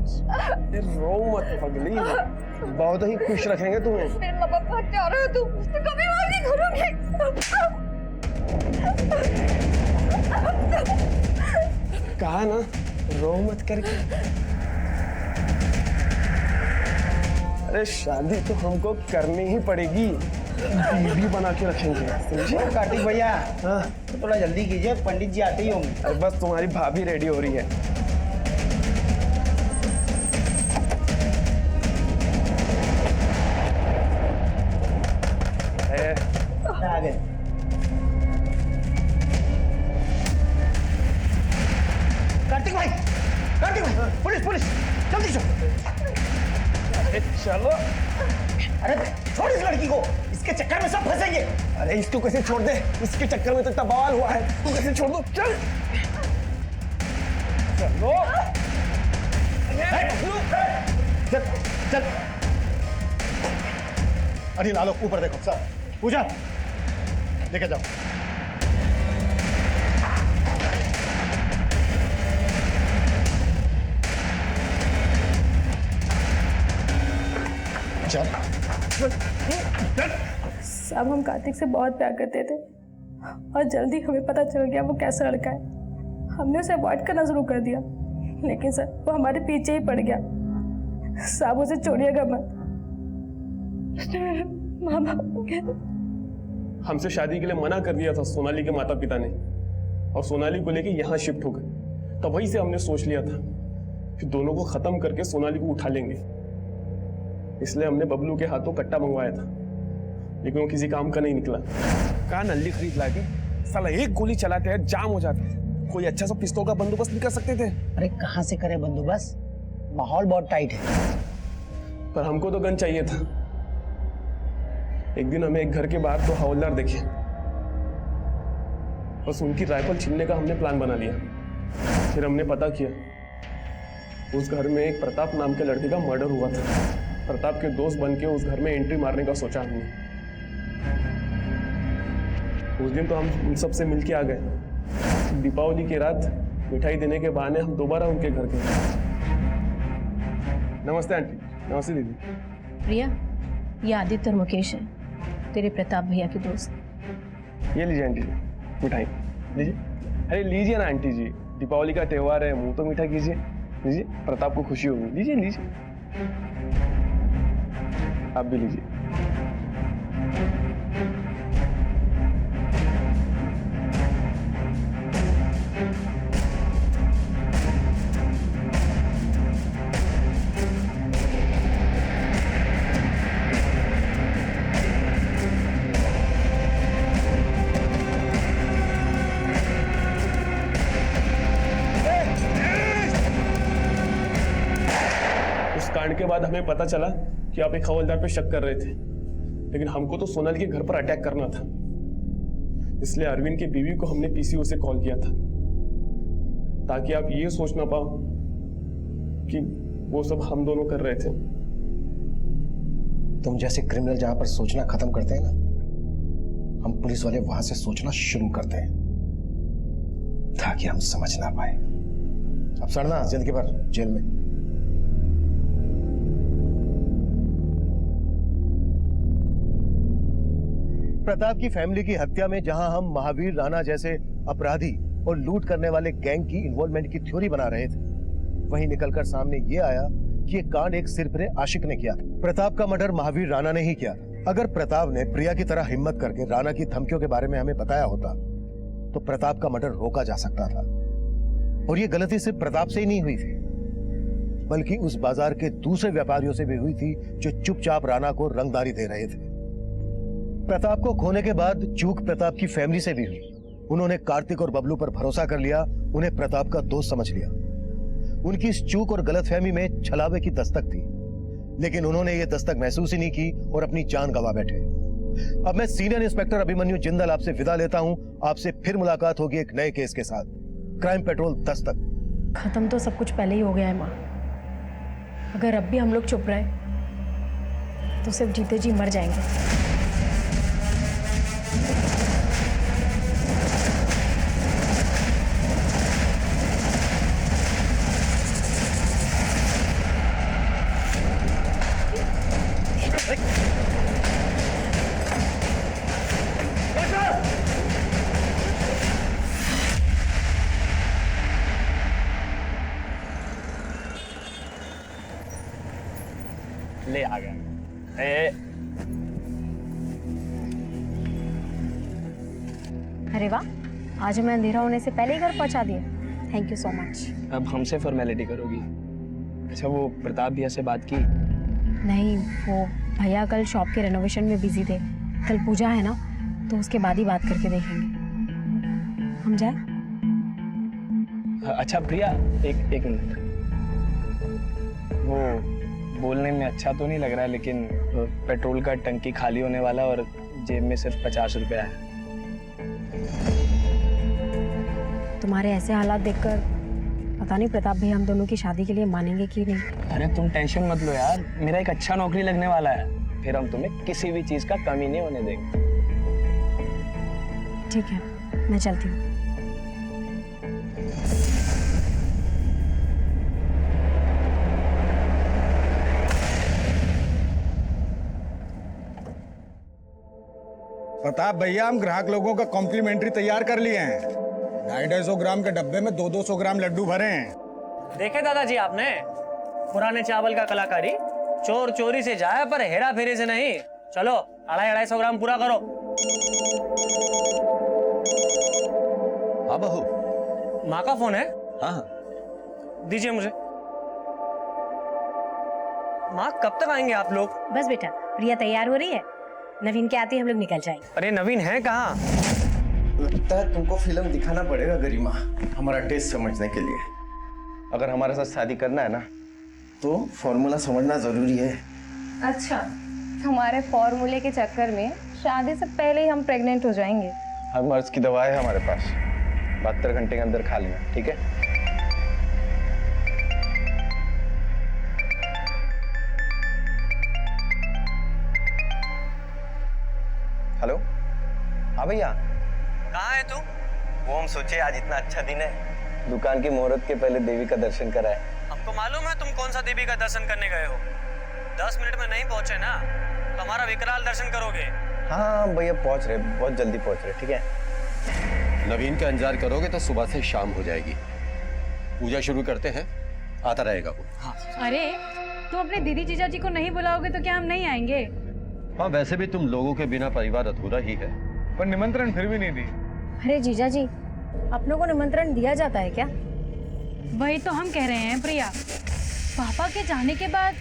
रो मत पगली, बहुत ही खुश रखेंगे तुम्हें। मेरे माँ बाप बहुत प्यारे हो तुम, कभी माफ नहीं करोगे। कहा ना रो मत करके। अरे शादी तो हमको करनी ही पड़ेगी, बीवी बना के रखेंगे, समझे? कार्तिक भैया, हाँ तो थोड़ा जल्दी कीजिए, पंडित जी आते ही होंगे। अरे बस तुम्हारी भाभी रेडी हो रही है। आ गए। कार्तिक भाई, पुलिस पुलिस, जल्दी चलो। चलो। अरे छोड़ इस लड़की को, इसके चक्कर में सब फंसेंगे। अरे इसको कैसे छोड़ दे, इसके चक्कर में तो इतना बवाल हुआ है, तू कैसे छोड़ दो? चल चलो। चल चल। अनिल आलोक ऊपर देखो सर, पूजा लेके जाओ। चल साहब, हम कार्तिक से बहुत प्यार करते थे और जल्दी हमें पता चल गया वो कैसा लड़का है। हमने उसे अवॉइड करना शुरू कर दिया, लेकिन सर वो हमारे पीछे ही पड़ गया। साहब उसे छोड़िएगा मत। माँ बाप हमसे शादी के लिए मना कर दिया था सोनाली के माता पिता ने, और सोनाली को लेके यहाँ शिफ्ट हो गए। तब वहीं से हमने सोच लिया था कि दोनों को खत्म करके सोनाली को उठा लेंगे। इसलिए हमने बबलू के हाथों कट्टा मंगवाया था, लेकिन वो किसी काम का नहीं निकला। कहा नल्ली खरीद ला के साला एक गोली चलाते हैं जाम हो जाता है। कोई अच्छा सा पिस्तौल का बंदोबस्त नहीं कर सकते थे? अरे कहाँ से करे बंदोबस्त, माहौल बहुत टाइट है। पर हमको तो गन चाहिए था। एक दिन हमें एक घर के बाहर तो हवलदार देखे, बस उनकी राइफल छीनने का हमने प्लान बना लिया। फिर हमने पता किया उस घर में एक प्रताप नाम के लड़के का मर्डर हुआ था। प्रताप के दोस्त बन के उस घर में एंट्री मारने का सोचा हमने। उस दिन तो हम उन सब से मिलके आ गए। दीपावली की रात मिठाई देने के बहाने हम दोबारा उनके घर गए। नमस्ते आंटी। नमस्ते दीदी। प्रिया, ये आदित्य और मुकेश है, तेरे प्रताप भैया के दोस्त। ये लीजिए आंटी जी मिठाई लीजिए। अरे लीजिए ना आंटी जी, दीपावली का त्योहार है, मुंह तो मीठा कीजिए। लीजिए, प्रताप को खुशी होगी। लीजिए लीजिए, आप भी लीजिए। कांड के बाद हमें पता चला कि आप एक हवलदार पे शक कर रहे थे, लेकिन हमको तो सोनाली के घर पर अटैक करना था। इसलिए अरविंद की बीवी को हमने पीसीओ से कॉल किया था, ताकि आप ये सोच ना पाओ कि वो सब हम दोनों कर रहे थे। तुम जैसे क्रिमिनल जहां पर सोचना खत्म करते हैं ना, हम पुलिस वाले वहां से सोचना शुरू करते हैं, ताकि हम समझ ना पाए। अब सड़ना जल्द के बाद जेल में। प्रताप की फैमिली की हत्या में जहां हम महावीर राणा जैसे अपराधी और लूट करने वाले गैंग की इन्वॉल्वमेंट की थ्योरी बना रहे थे, वहीं निकलकर सामने ये आया कि ये कांड एक सिरफिरे आशिक ने किया था। प्रताप का मर्डर महावीर राणा ने ही किया था। अगर प्रताप ने प्रिया की तरह हिम्मत करके राणा की धमकियों के बारे में हमें बताया होता तो प्रताप का मर्डर रोका जा सकता था। और ये गलती सिर्फ प्रताप से ही नहीं हुई थी, बल्कि उस बाजार के दूसरे व्यापारियों से भी हुई थी जो चुपचाप राणा को रंगदारी दे रहे थे। प्रताप को खोने के बाद चूक प्रताप की फैमिली से भी हुई। उन्होंने कार्तिक और बबलू पर भरोसा कर लिया, उन्हें प्रताप का दोस्त समझ लिया। उनकी इस चूक और गलतफहमी में छलावे की दस्तक थी, लेकिन उन्होंने ये दस्तक महसूस ही नहीं की और अपनी जान गंवा बैठे। अब मैं सीनियर इंस्पेक्टर अभिमन्यु जिंदल आपसे विदा लेता हूं। आपसे फिर मुलाकात होगी एक नए केस के साथ। क्राइम पेट्रोल 10 तक। खत्म तो सब कुछ पहले ही हो गया है माँ। अगर अब भी हम लोग चुप रहे तो सिर्फ जीते जी मर जाएंगे। ले आ गया। अरे वाह, आज हमें अंधेरा होने से पहले ही घर पहुंचा दिया। Thank you so much. अब हमसे फॉर्मेलिटी करोगी? अच्छा, वो प्रताप भैया से बात की? नहीं, वो भैया कल शॉप के रेनोवेशन में बिजी थे। कल पूजा है ना, तो उसके बाद ही बात करके देखेंगे। हम जाए? अच्छा प्रिया, एक मिनट। वो बोलने में अच्छा तो नहीं लग रहा है, लेकिन पेट्रोल का टंकी खाली होने वाला और जेब में सिर्फ 50 रुपया है। तुम्हारे ऐसे हालात देखकर पता नहीं प्रताप भैया हम दोनों की शादी के लिए मानेंगे कि नहीं। अरे तुम टेंशन मत लो यार, मेरा एक अच्छा नौकरी लगने वाला है, फिर हम तुम्हें किसी भी चीज का कमी नहीं होने देंगे। ठीक है, मैं चलती हूँ। प्रताप भैया, हम ग्राहक लोगों का कॉम्प्लीमेंट्री तैयार कर लिए हैं। 250 ग्राम के डब्बे में 200 ग्राम लड्डू भरे हैं। देखे दादाजी आपने पुराने चावल का कलाकारी, चोर चोरी से जाए पर हेरा फेरी से नहीं। चलो 250 ग्राम पूरा करो। हाँ बहू। माँ का फोन है? हाँ। दीजिए मुझे। माँ, कब तक आएंगे आप लोग? बस बेटा, प्रिया तैयार हो रही है, नवीन के आते ही हम लोग निकल जाएंगे। अरे नवीन है कहाँ? लगता है तुमको फिल्म दिखाना पड़ेगा गरिमा, हमारा टेस्ट समझने के लिए। अगर हमारे साथ शादी करना है ना, तो फॉर्मूला समझना जरूरी है। अच्छा, हमारे फॉर्मूले के चक्कर में शादी से पहले ही हम प्रेग्नेंट हो जाएंगे। हर मर्ज की दवा है हमारे पास, 72 घंटे के अंदर खा लेना, ठीक है? हेलो, हाँ भैया। कहाँ है तू? वो हम सोचे आज इतना अच्छा दिन है, दुकान की मुहूर्त के पहले देवी का दर्शन कराए। हमको मालूम है तुम कौन सा देवी का दर्शन करने गए हो। 10 मिनट में नहीं पहुंचे ना तो हमारा विकराल दर्शन करोगे। हाँ भैया, पहुंच रहे, बहुत जल्दी पहुंच रहे, ठीक है? नवीन का इंतजार करोगे तो सुबह से शाम हो जाएगी। पूजा शुरू करते हैं, आता रहेगा वो। हाँ। अरे तुम अपने दीदी जीजा जी को नहीं बुलाओगे तो क्या हम नहीं आएंगे? हाँ, वैसे भी तुम लोगों के बिना परिवार अधूरा ही है। पर निमंत्रण फिर भी नहीं दी। अरे जीजा जी, अपनों को निमंत्रण दिया जाता है क्या? वही तो हम कह रहे हैं प्रिया। पापा के जाने के बाद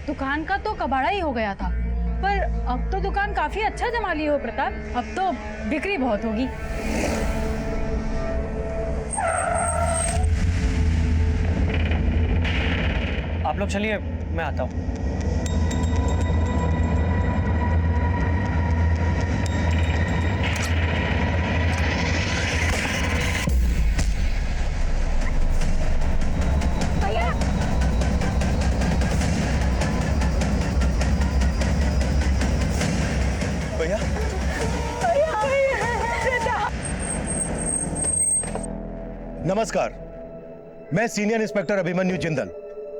दुकान का तो कबाड़ा ही हो गया था, पर अब तो दुकान काफी अच्छा जमा ली हो प्रताप। अब तो बिक्री बहुत होगी। आप लोग चलिए, मैं आता हूँ। भैया, नमस्कार, मैं senior inspector Abhimanyu Jindal,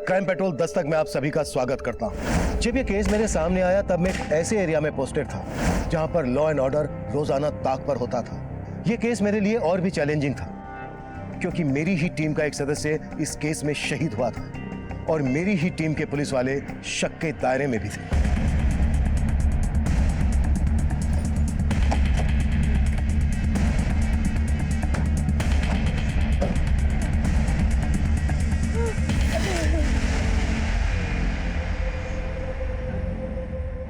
crime petrol Dastak में आप सभी का स्वागत करता हूं। जब ये केस मेरे सामने आया तब मैं एक ऐसे एरिया में पोस्टेड था जहां पर लॉ एंड ऑर्डर रोजाना ताक पर होता था। ये केस मेरे लिए और भी चैलेंजिंग था क्योंकि मेरी ही टीम का एक सदस्य इस केस में शहीद हुआ था और मेरी ही टीम के पुलिस वाले शक के दायरे में भी थे।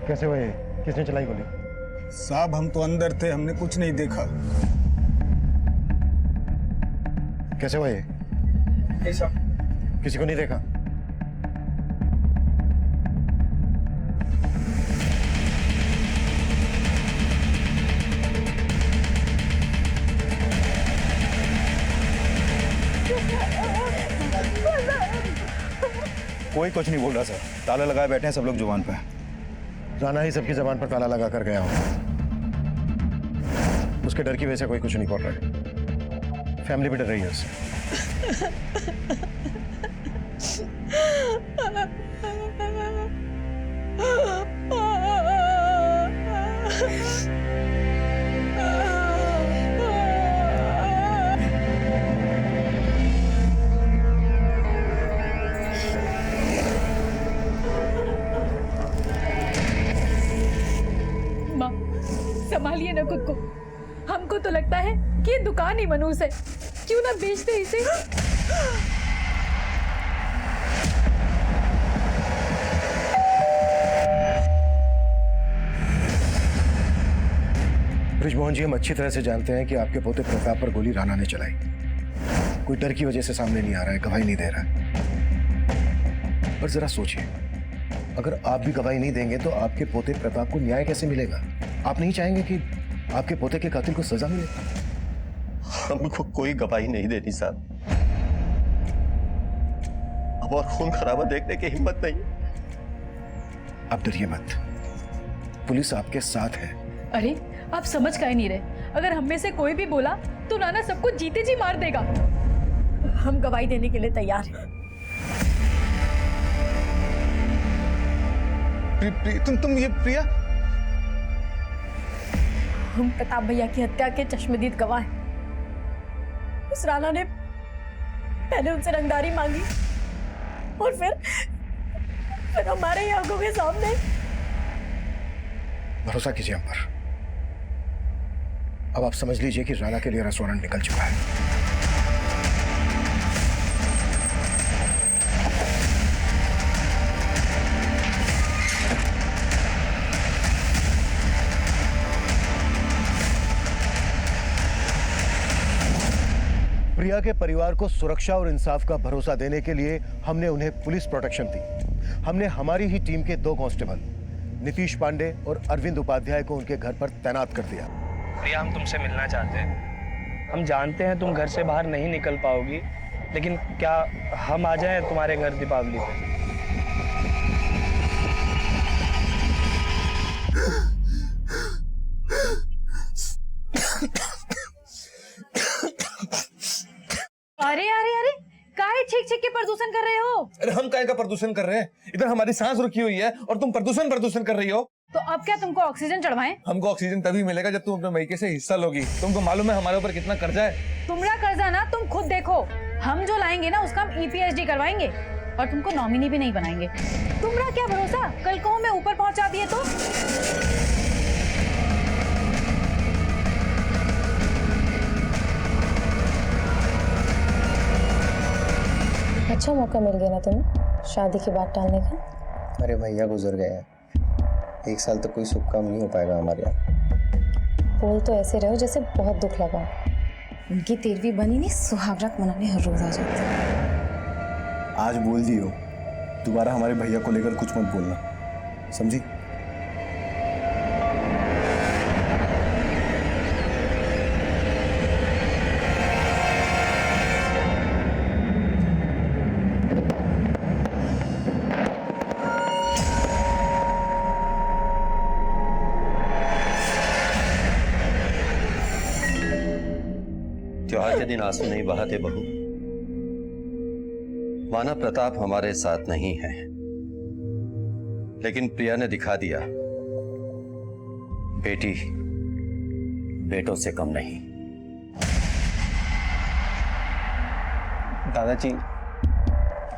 कैसे हुए? किसने चलाई गोली? साहब, हम तो अंदर थे, हमने कुछ नहीं देखा। कैसे हुए? किसी को नहीं देखा? कोई कुछ नहीं बोल रहा सर, ताला लगाए बैठे हैं सब लोग जुबान पे। राणा ही सबकी जबान पर ताला लगा कर गया हो। उसके डर की वजह से कोई कुछ नहीं बोल रहा है। फैमिली भी डर रही है उससे। संभालिए ना खुद को। हमको तो लगता है कि ये दुकान ही मनूस है, क्यों ना बेचते इसे। ब्रिजमोहन जी, हम अच्छी तरह से जानते हैं कि आपके पोते प्रताप पर गोली राणा ने चलाई। कोई डर की वजह से सामने नहीं आ रहा है, गवाही नहीं दे रहा है। पर जरा सोचिए, अगर आप भी गवाही नहीं देंगे तो आपके पोते प्रताप को न्याय कैसे मिलेगा? आप नहीं चाहेंगे कि आपके पोते के कातिल को सजा मिले? हमको कोई गवाही नहीं देनी साहब। अब और खून खराबा देखने की हिम्मत नहीं है। आप डरिए मत, पुलिस आपके साथ है। अरे आप समझ काहे नहीं रहे? अगर हम में से कोई भी बोला तो नाना सबको जीते जी मार देगा। हम गवाही देने के लिए तैयार हैं। तुम ये प्रिया? हम प्रताप भैया की हत्या के चश्मदीद गवाह हैं। उस राणा ने पहले उनसे रंगदारी मांगी और फिर हमारे ही आंखों के सामने। भरोसा कीजिए हम पर। अब आप समझ लीजिए कि राणा के लिए रेस्टोरेंट निकल चुका है। प्रिया के परिवार को सुरक्षा और इंसाफ का भरोसा देने के लिए हमने उन्हें पुलिस प्रोटेक्शन दी। हमने हमारी ही टीम के 2 कांस्टेबल नीतीश पांडे और अरविंद उपाध्याय को उनके घर पर तैनात कर दिया। प्रिया, हम तुमसे मिलना चाहते हैं। हम जानते हैं तुम घर से बाहर नहीं निकल पाओगी, लेकिन क्या हम आ जाएं तुम्हारे घर दीपावली पे? अरे अरे अरे, काहे छींक छींक के प्रदूषण कर रहे हो? अरे हम काय का प्रदूषण कर रहे हैं? इधर हमारी सांस रुकी हुई है और तुम प्रदूषण कर रही हो। तो अब क्या तुमको ऑक्सीजन चढ़वाएं? हमको ऑक्सीजन तभी मिलेगा जब तुम अपने मायके से हिस्सा लोगी। तुमको मालूम है हमारे ऊपर कितना कर्जा है? तुम्हारा कर्जा ना तुम खुद देखो। हम जो लाएंगे ना उसका हम EPHD करवाएंगे और तुमको नॉमिनी भी नहीं बनाएंगे। तुम्हारा क्या भरोसा, कल को मैं ऊपर पहुंचा दिए तो? अच्छा मौका मिल गया ना तुम्हें शादी की बात टालने का। अरे भैया गुजर गए हैं, 1 साल तक कोई शुभ काम नहीं हो पाएगा हमारे यहाँ। बोल तो ऐसे रहो जैसे बहुत दुख लगा। उनकी 13वीं बनी नहीं, सुहागरात मनाने हर रोज आ जाते। आज बोल दी हो, दोबारा हमारे भैया को लेकर कुछ मत बोलना, समझी? त्योहार के दिन आंसू नहीं बहाते बहू। माना प्रताप हमारे साथ नहीं है, लेकिन प्रिया ने दिखा दिया बेटी बेटों से कम नहीं। दादाजी,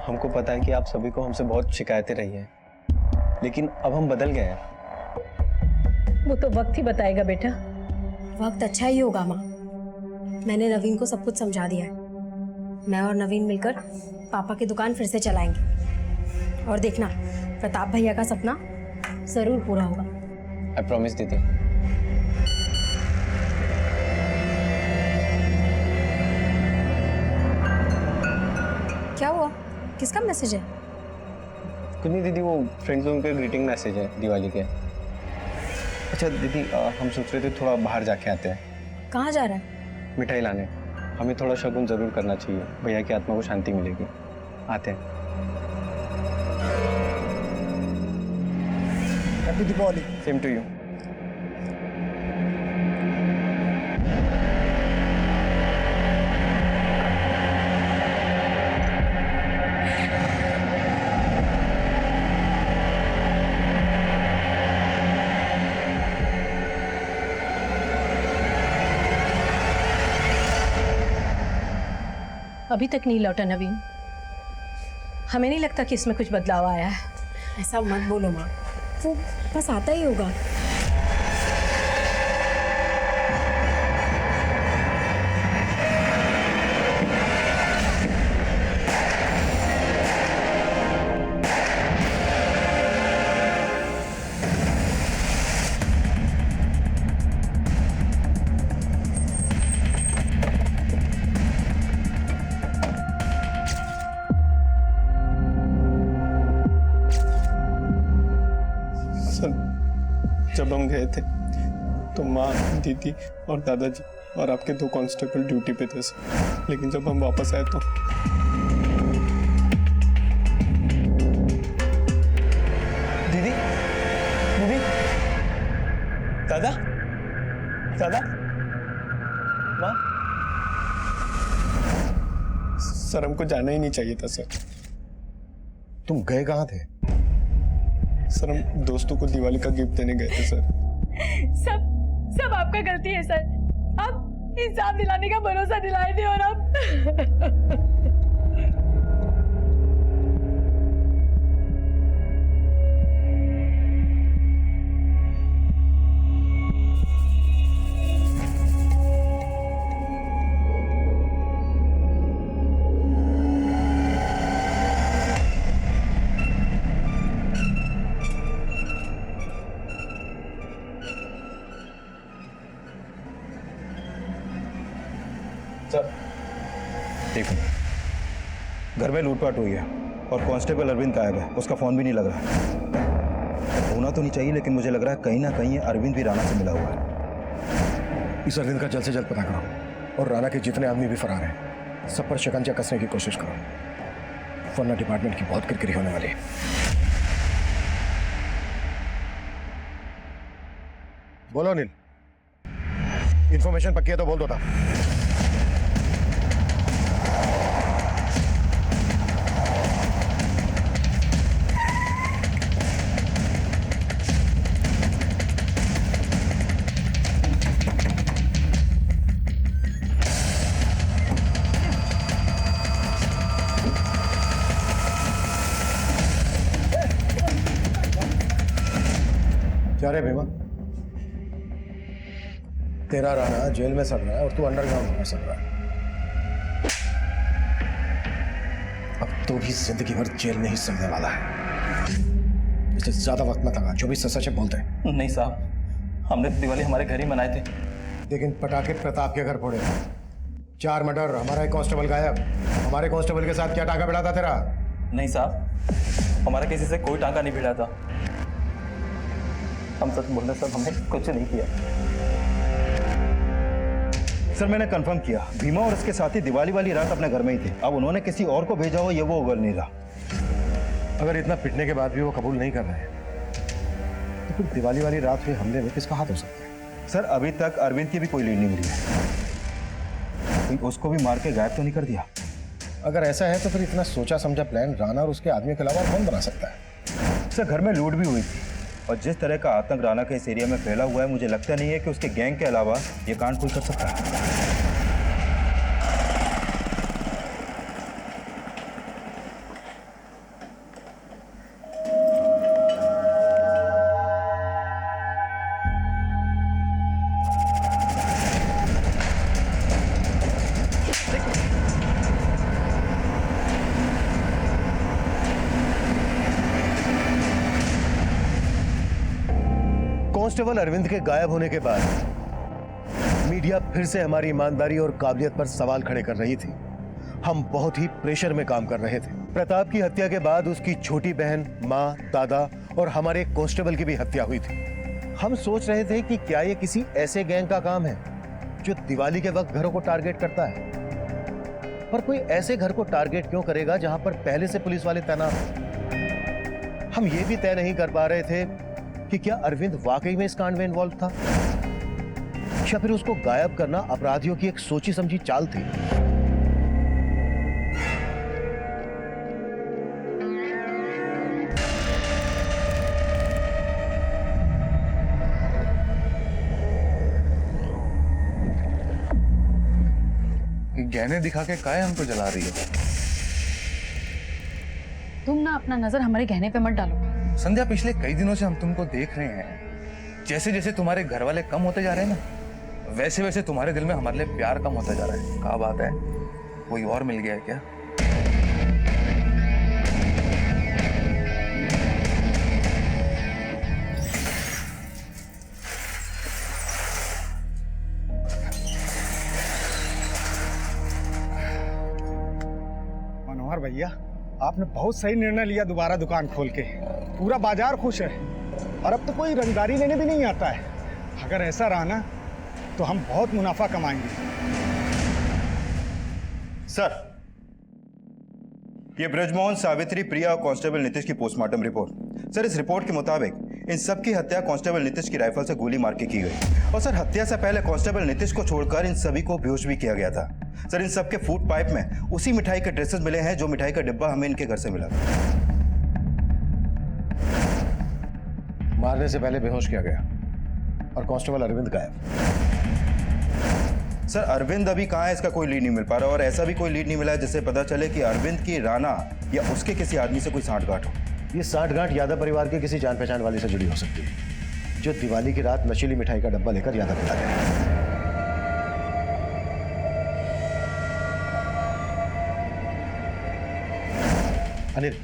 हमको पता है कि आप सभी को हमसे बहुत शिकायतें रही हैं, लेकिन अब हम बदल गए हैं। वो तो वक्त ही बताएगा बेटा। वक्त अच्छा ही होगा माँ। मैंने नवीन को सब कुछ समझा दिया है। मैं और नवीन मिलकर पापा की दुकान फिर से चलाएंगे और देखना प्रताप भैया का सपना जरूर पूरा होगा। आई प्रॉमिस दीदी। क्या हुआ? किसका मैसेज है? कुछ नहीं दीदी, वो फ्रेंड्स लोगों के ग्रीटिंग मैसेज है दिवाली के। अच्छा दीदी, हम सोच रहे थे थोड़ा बाहर जाके आते हैं। कहाँ जा रहा है? मिठाई लाने। हमें थोड़ा शगुन जरूर करना चाहिए, भैया की आत्मा को शांति मिलेगी। आते हैं। Happy Deepavali. Same to you. अभी तक नहीं लौटा नवीन। हमें नहीं लगता कि इसमें कुछ बदलाव आया है। ऐसा मत बोलो माँ, वो बस आता ही होगा। जब हम गए थे तो माँ, दीदी और दादाजी और आपके 2 कांस्टेबल ड्यूटी पे थे सर। लेकिन जब हम वापस आए तो दीदी, दीदी, दादा, दादा, माँ। सर हमको जाना ही नहीं चाहिए था सर। तुम गए कहाँ थे? सर हम दोस्तों को दिवाली का गिफ्ट देने गए थे सर। सब आपका गलती है सर। आप इंसाफ दिलाने का भरोसा दिलाए थे और अब देखो, घर में लूटपाट हुई है और कांस्टेबल अरविंद गायब है, उसका फोन भी नहीं लग रहा। होना तो नहीं चाहिए लेकिन मुझे लग रहा है कहीं ना कहीं अरविंद भी राणा से मिला हुआ है। इस अरविंद का जल्द से जल्द पता करो और राणा के जितने आदमी भी फरार हैं सब पर शिकंजा कसने की कोशिश करो, वरना डिपार्टमेंट की बहुत किरकिरी होने वाली है। बोलो अनिल, इंफॉर्मेशन पक्की है तो बोल दो था। क्या रे भीमा, तेरा राणा जेल में सड़ रहा है और तू अंडरग्राउंड में सड़ रहा है। अब तो भी जिंदगी भर जेल में ही सड़ने वाला है। इससे ज्यादा वक्त मत लगा, जो भी सच है बोलते हैं। नहीं साहब, हमने तो दिवाली हमारे घर ही मनाए थे। लेकिन पटाखे प्रताप के घर फोड़े, 4 मर्डर, हमारा एक कांस्टेबल गायब। हमारे कांस्टेबल के साथ क्या टांका भिड़ा था तेरा? नहीं साहब, हमारा किसी से कोई टांका नहीं भिड़ा था। हम सच बोल रहे सर, हमने कुछ नहीं किया। सर मैंने कंफर्म किया, भीमा और उसके साथी दिवाली वाली रात अपने घर में ही थे। अब उन्होंने किसी और को भेजा हो ये वो उगल नहीं रहा। अगर इतना पिटने के बाद भी वो कबूल नहीं कर रहे हैं तो फिर दिवाली वाली रात हुए हमले में किसका हाथ हो सकता है? सर अभी तक अरविंद की भी कोई लीड नहीं मिली है। उसको भी मार के गायब तो नहीं कर दिया? अगर ऐसा है तो फिर इतना सोचा समझा प्लान राणा और उसके आदमी के अलावा कौन बना सकता है? सर घर में लूट भी हुई थी और जिस तरह का आतंक राणा के इस एरिया में फैला हुआ है, मुझे लगता नहीं है कि उसके गैंग के अलावा ये कांड कोई कर सकता है। कांस्टेबल अरविंद के गायब होने के बाद मीडिया फिर से हमारी ईमानदारी और काबिलियत पर सवाल खड़े कर रही थी। हम बहुत ही प्रेशर में काम कर रहे थे। प्रताप की हत्या के बाद उसकी छोटी बहन, माँ, दादा और हमारे कांस्टेबल की भी हत्या हुई थी। हम सोच रहे थे कि क्या ये किसी ऐसे गैंग का काम है जो दिवाली के वक्त घरों को टारगेट करता है। पर कोई ऐसे घर को टारगेट क्यों करेगा जहां पर पहले से पुलिस वाले तैनात हैं? हम ये भी तय नहीं कर पा रहे थे कि क्या अरविंद वाकई में इस कांड में इन्वॉल्व था या फिर उसको गायब करना अपराधियों की एक सोची समझी चाल थी। गहने दिखा के काहे हमको जला रही हो? तुम ना अपना नजर हमारे गहने पे मत डालो। संध्या, पिछले कई दिनों से हम तुमको देख रहे हैं। जैसे जैसे तुम्हारे घर वाले कम होते जा रहे हैं ना, वैसे वैसे तुम्हारे दिल में हमारे लिए प्यार कम होता जा रहा है। क्या बात है, कोई और मिल गया है क्या? मनोहर भैया, आपने बहुत सही निर्णय लिया दोबारा दुकान खोल के। पूरा बाजार खुश है। और अब तो कोई रंगदारी लेने भी नहीं आता है। अगर ऐसा रहा ना तो हम बहुत मुनाफा कमाएंगे। सर, ये ब्रजमोहन, सावित्री, प्रिया और कांस्टेबल नीतीश की पोस्टमार्टम रिपोर्ट। सर, इस रिपोर्ट के मुताबिक इन सब की हत्या कांस्टेबल नीतीश की राइफल से गोली मार के की गई। और सर, हत्या से पहले कांस्टेबल नीतीश को छोड़कर इन सभी को बेहोश भी किया गया था। सर, इन सब के फूड पाइप में उसी मिठाई के ड्रेसेस मिले हैं जो मिठाई का डिब्बा हमें इनके घर से मिला था। मारने से पहले बेहोश किया गया और कांस्टेबल अरविंद गायब। सर, अरविंद अभी कहाँ है इसका कोई लीड नहीं मिल पा रहा, और ऐसा भी कोई लीड नहीं मिला है जिससे पता चले कि अरविंद की राणा या उसके किसी आदमी से कोई सांठगांठ हो। ये सांठगांठ यादव परिवार के किसी जान पहचान वाले से जुड़ी हो सकती है, जो दिवाली की रात नशीली मिठाई का डब्बा लेकर यादव मिला गया। अनिल,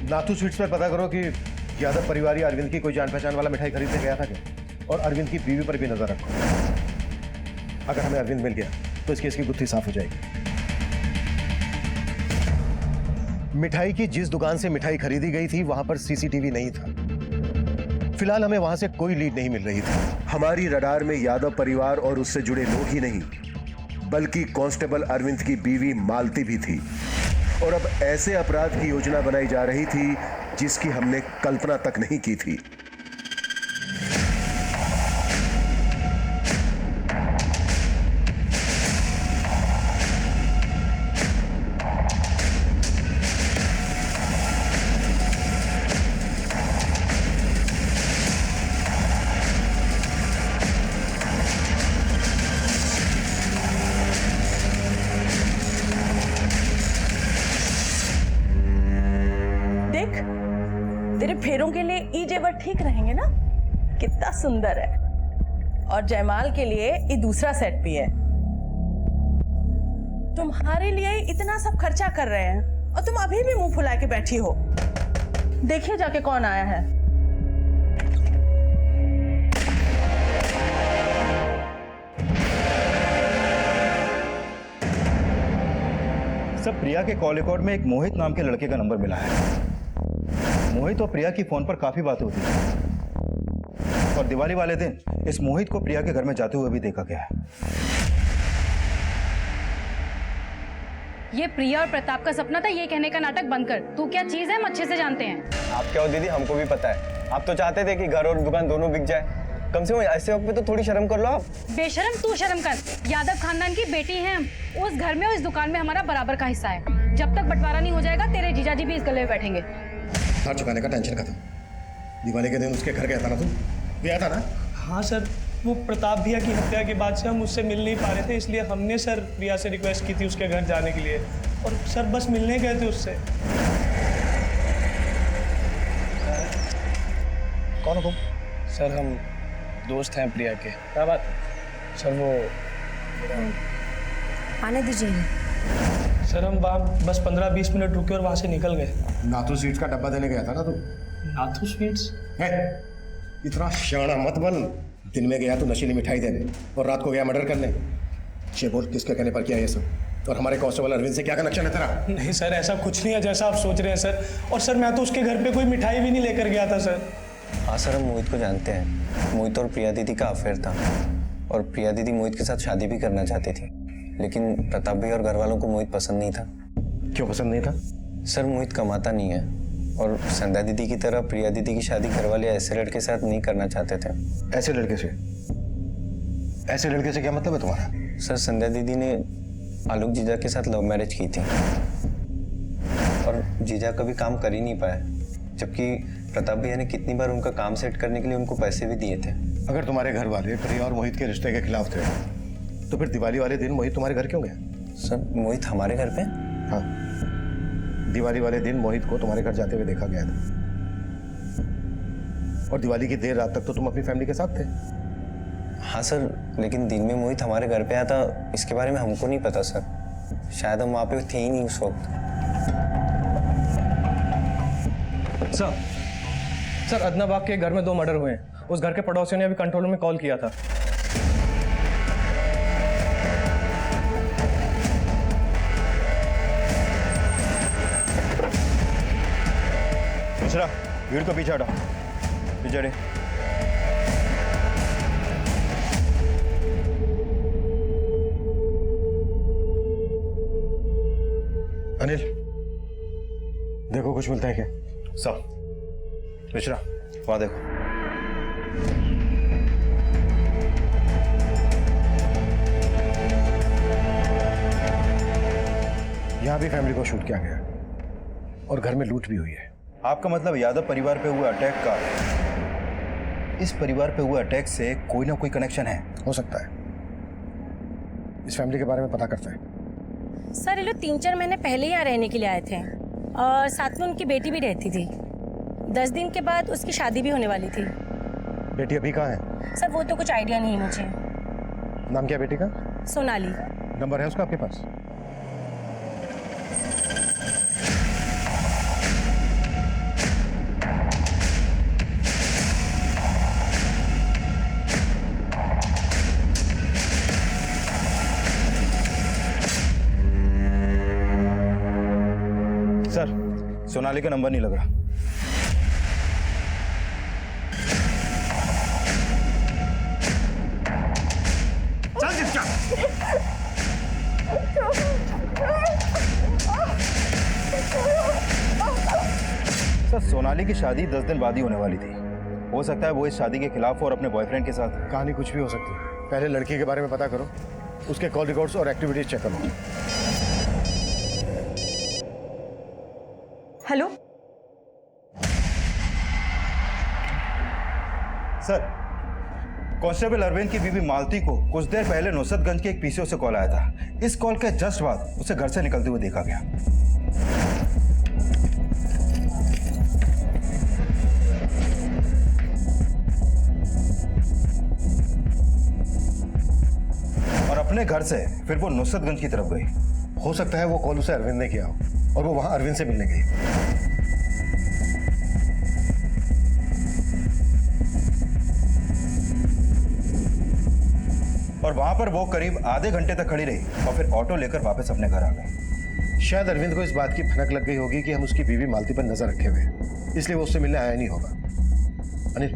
नाथू स्वीट्स पर पता करो कि यादव परिवार या अरविंद की कोई जान पहचान वाला मिठाई खरीदने गया था क्या, और अरविंद की बीवी पर भी नजर रखो। अगर हमें अरविंद मिल गया तो इस केस की गुत्थी साफ हो जाएगी। मिठाई की जिस दुकान से मिठाई खरीदी गई थी वहां पर सीसीटीवी नहीं था। फिलहाल हमें वहां से कोई लीड नहीं मिल रही थी। हमारी रडार में यादव परिवार और उससे जुड़े लोग ही नहीं, बल्कि कांस्टेबल अरविंद की बीवी मालती भी थी। और अब ऐसे अपराध की योजना बनाई जा रही थी जिसकी हमने कल्पना तक नहीं की थी। तेरे फेरों के लिए ई जेवर ठीक रहेंगे ना? कितना सुंदर है। और जयमाल के लिए ये दूसरा सेट भी है। तुम्हारे लिए इतना सब खर्चा कर रहे हैं और तुम अभी भी मुंह फुला के बैठी हो। देखिए जाके कौन आया है। सब प्रिया के कॉल रिकॉर्ड में एक मोहित नाम के लड़के का नंबर मिला है। मोहित और प्रिया की फोन पर काफी बातें होती थी, और दिवाली वाले दिन इस मोहित को प्रिया के घर में जाते हुए भी देखा गया है। ये प्रिया और प्रताप का सपना था, ये कहने का नाटक बंद कर। तू क्या चीज है हम अच्छे से जानते हैं। आप क्या हो दीदी, हमको भी पता है। आप तो चाहते थे कि घर और दुकान दोनों बिक जाए। कम से कम ऐसे वक्त पे तो थोड़ी शर्म कर लो आप। बेशरम तू शर्म कर। यादव खानदान की बेटी है हम। उस घर में और इस दुकान में हमारा बराबर का हिस्सा है। जब तक बंटवारा नहीं हो जाएगा तेरे जीजाजी भी इस गले में बैठेंगे। हार चुकाने का टेंशन खत्म। दिवाली के दिन उसके घर गया था ना, तू गया था ना? हाँ सर, वो प्रताप भैया की हत्या के बाद से हम उससे मिल नहीं पा रहे थे, इसलिए हमने सर प्रिया से रिक्वेस्ट की थी उसके घर जाने के लिए, और सर बस मिलने गए थे उससे। कौन हो तुम? सर हम दोस्त हैं प्रिया के। क्या बात? सर वो आने दीजिए। सर हम वहाँ बस 15-20 मिनट रुके और वहाँ से निकल गए। नाथू स्वीट्स का डब्बा देने गया था ना तू? नाथू स्वीट्स? इतना शाना मत बन। दिन में गया तो नशीली मिठाई देने और रात को गया मर्डर करने। ये बोल किसके कहने पर किया ये सब, और हमारे कांस्टेबल अरविंद से क्या कनेक्शन है तेरा? नहीं सर, ऐसा कुछ नहीं है जैसा आप सोच रहे हैं सर। और सर मैं तो उसके घर पे कोई मिठाई भी नहीं लेकर गया था सर। हाँ सर, हम मोहित को जानते हैं। मोहित और प्रिया दीदी का अफेयर था, और प्रिया दीदी मोहित के साथ शादी भी करना चाहती थी, लेकिन प्रताप भाई और घर वालों को मोहित पसंद नहीं था। क्यों पसंद नहीं था? सर मोहित कमाता नहीं है, और संध्या दीदी की तरह प्रिया दीदी की शादी घर वाले ऐसे लड़के के साथ नहीं करना चाहते थे। ऐसे लड़के से? ऐसे लड़के से क्या मतलब है तुम्हारा? सर संध्या दीदी ने आलोक जीजा के साथ लव मैरिज की थी, और जीजा कभी काम कर ही नहीं पाया, जबकि प्रताप भैया ने कितनी बार उनका काम सेट करने के लिए उनको पैसे भी दिए थे। अगर तुम्हारे घर वाले प्रिया और मोहित के रिश्ते के खिलाफ थे तो फिर दिवाली वाले दिन मोहित तुम्हारे घर क्यों गया? सर मोहित हमारे घर पे? हाँ, दिवाली वाले दिन मोहित को तुम्हारे घर जाते हुए देखा गया था, और दिवाली की देर रात तक तो तुम अपनी फैमिली के साथ थे। हाँ सर, लेकिन दिन में मोहित हमारे घर पे आया था, इसके बारे में हमको नहीं पता सर। शायद हम वहाँ पे थे ही नहीं उस वक्त। सर अदनाबाग के घर में 2 मर्डर हुए हैं। उस घर के पड़ोसियों ने अभी कंट्रोल रूम में कॉल किया था। मिश्रा, भीड़ को पीछे हटाओ। बिजड़े अनिल, देखो कुछ मिलता है क्या? सब मिश्रा, वहां देखो। यहां भी फैमिली को शूट किया गया और घर में लूट भी हुई है। आपका मतलब यादव परिवार पे हुए अटैक का इस परिवार पे हुए अटैक से कोई ना कोई कनेक्शन है? हो सकता है। इस फैमिली के बारे में पता करता है। सर ये लोग 3-4 महीने पहले ही यहाँ रहने के लिए आए थे और साथ में उनकी बेटी भी रहती थी। 10 दिन के बाद उसकी शादी भी होने वाली थी। बेटी अभी कहाँ है? सर वो तो कुछ आइडिया नहीं मुझे। नाम क्या है बेटी का? सोनाली। नंबर है उसका आपके पास? सर, सोनाली का नंबर नहीं लग रहा। चल जिसका। सर, सोनाली की शादी 10 दिन बाद ही होने वाली थी। हो सकता है वो इस शादी के खिलाफ और अपने बॉयफ्रेंड के साथ। कहानी कुछ भी हो सकती है। पहले लड़की के बारे में पता करो, उसके कॉल रिकॉर्ड्स और एक्टिविटीज चेक करो। हेलो सर, कांस्टेबल अरविंद की बीवी मालती को कुछ देर पहले नुसरतगंज के एक पीसीओ से कॉल आया था। इस कॉल के जस्ट बाद उसे घर से निकलते हुए देखा गया। और अपने घर से फिर वो नुसरतगंज की तरफ गई। हो सकता है वो कॉल उसे अरविंद ने किया हो और वो वहां अरविंद से मिलने गई। और वहां पर वो करीब आधे घंटे तक खड़ी रही और फिर ऑटो लेकर वापस अपने घर आ गई। शायद अरविंद को इस बात की भनक लग गई होगी कि हम उसकी बीवी मालती पर नजर रखे हुए, इसलिए वो उससे मिलने आया नहीं होगा। अनिल,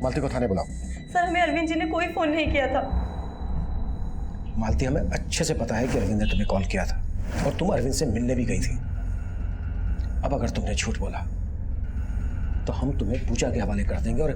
मालती को थाने बुलाओ। सर, हमें अरविंद जी ने कोई फोन नहीं किया था। मालती, हमें अच्छे से पता है कि अरविंद ने तुम्हें कॉल किया था और तुम अरविंद से मिलने भी गई थी। अब अगर तुमने झूठ बोला तो हम तुम्हें पूजा के हवाले कर देंगे और